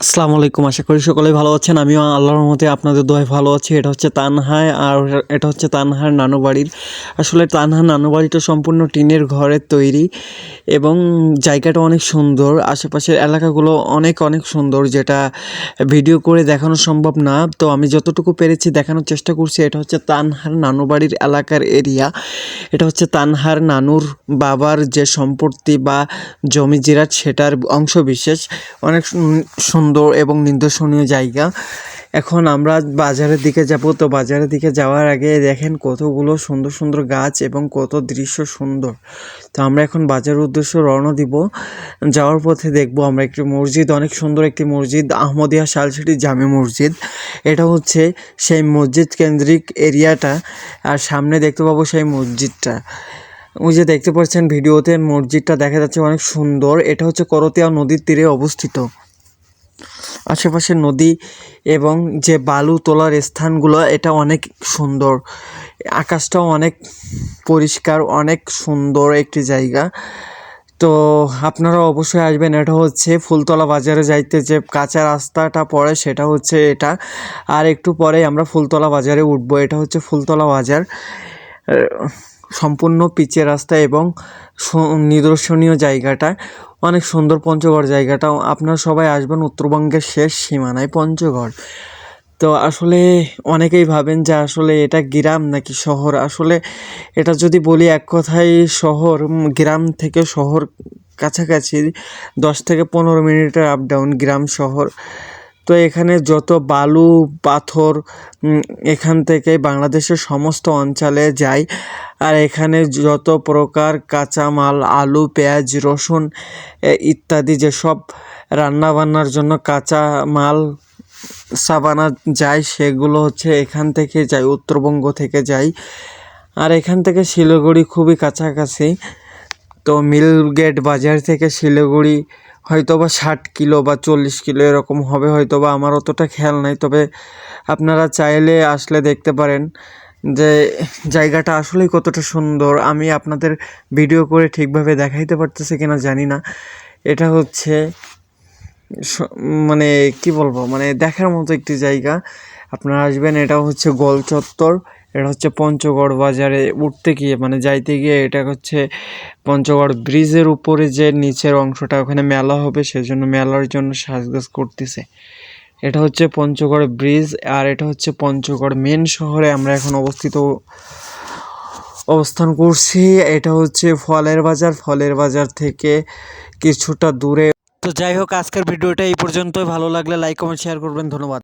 আসসালামু আলাইকুম। আশা করি সকলেই ভালো আছেন। আমিও আল্লাহর রহমতে আপনাদের দোয়ায় ভালো আছি। এটা হচ্ছে তানহায়, আর এটা হচ্ছে তানহার নানু বাড়ির। আসলে তানহার নানু বাড়িটা সম্পূর্ণ টিনের ঘরের তৈরি এবং জায়গাটা অনেক সুন্দর। আশেপাশের এলাকাগুলো অনেক অনেক সুন্দর, যেটা ভিডিও করে দেখানো সম্ভব না। তো আমি যতটুকু পেরেছি দেখানোর চেষ্টা করছি। এটা হচ্ছে তানহার নানু বাড়ির এলাকার এরিয়া। এটা হচ্ছে তানহার নানুর বাবার যে সম্পত্তি বা জমি জিরাট, সেটার অংশবিশেষ। অনেক সুন্দর এবং নিদর্শনীয় জায়গা। এখন আমরা বাজারের দিকে যাব। তো বাজারের দিকে যাওয়ার আগে দেখেন কতগুলো সুন্দর সুন্দর গাছ এবং কত দৃশ্য সুন্দর। তো আমরা এখন বাজারের উদ্দেশ্যে রওনা দিব। যাওয়ার পথে দেখব আমরা একটি মসজিদ, অনেক সুন্দর একটি মসজিদ, আহমদিয়া শালসিটি জামে মসজিদ। এটা হচ্ছে সেই মসজিদ কেন্দ্রিক এরিয়াটা, আর সামনে দেখতে পাবো সেই মসজিদটা। ওই যে দেখতে পাচ্ছেন ভিডিওতে মসজিদটা দেখা যাচ্ছে, অনেক সুন্দর। এটা হচ্ছে করতিয়া নদীর তীরে অবস্থিত। আশেপাশে নদী এবং যে বালু তোলার স্থানগুলো, এটা অনেক সুন্দর। আকাশটাও অনেক পরিষ্কার, অনেক সুন্দর একটি জায়গা। তো আপনারা অবশ্যই আসবেন। এটা হচ্ছে ফুলতলা বাজারে যাইতে যে কাঁচা রাস্তাটা পড়ে, সেটা হচ্ছে এটা। আর একটু পরে আমরা ফুলতলা বাজারে উঠবো। এটা হচ্ছে ফুলতলা বাজার, সম্পূর্ণ পিচের রাস্তা এবং নিদর্শনীয় জায়গাটা অনেক সুন্দর। পঞ্চগড় জায়গাটাও আপনারা সবাই আসবেন। উত্তরবঙ্গের শেষ সীমানায় পঞ্চগড়। তো আসলে অনেকেই ভাবেন যে আসলে এটা গ্রাম নাকি শহর। আসলে এটা যদি বলি এক কথায় শহর। গ্রাম থেকে শহর কাছাকাছি 10 থেকে 15 মিনিটের আপ ডাউন, গ্রাম শহর। তো এখানে যত বালু পাথর এখান থেকে বাংলাদেশের সমস্ত অঞ্চলে যায়। আর এখানে যত প্রকার কাঁচামাল, আলু, পেঁয়াজ, রসুন ইত্যাদি যেসব রান্নাবান্নার জন্য কাঁচা মাল সাবানা যায়, সেগুলো হচ্ছে এখান থেকে যায়, উত্তরবঙ্গ থেকে যায়। আর এখান থেকে শিলিগুড়ি খুবই কাছাকাছি। তো মিলগেট বাজার থেকে শিলিগুড়ি হয়তোবা 60 কিলো বা 40 কিলো এরকম হবে হয়তোবা, আমার অতটা খেয়াল নাই। তবে আপনারা চাইলে আসলে দেখতে পারেন যে জায়গাটা আসলেই কতটা সুন্দর। আমি আপনাদের ভিডিও করে ঠিকভাবে দেখাইতে পারতেছি কিনা জানি না। এটা হচ্ছে মানে কি বলবো, মানে দেখার মতো একটি জায়গা। আপনারা আসবেন। এটা হচ্ছে গোল চত্বর। এটা হচ্ছে পঞ্চগড় বাজারে উঠতে গিয়ে, মানে যাইতে গিয়ে, এটা হচ্ছে পঞ্চগড় ব্রিজের উপরে যে নিচের অংশটা, ওখানে মেলা হবে, সেজন্য মেলার জন্য সাজগোজ করতেছে। এটা হচ্ছে পঞ্চগড় ব্রিজ, আর এটা হচ্ছে পঞ্চগড় মেন শহরে আমরা এখন অবস্থান করছি। এটা হচ্ছে ফলের বাজার। ফলের বাজার থেকে কিছুটা দূরে। তো যাই হোক, আজকের ভিডিওটা এই পর্যন্তই। ভালো লাগলে লাইক কমেন্ট শেয়ার করবেন। ধন্যবাদ।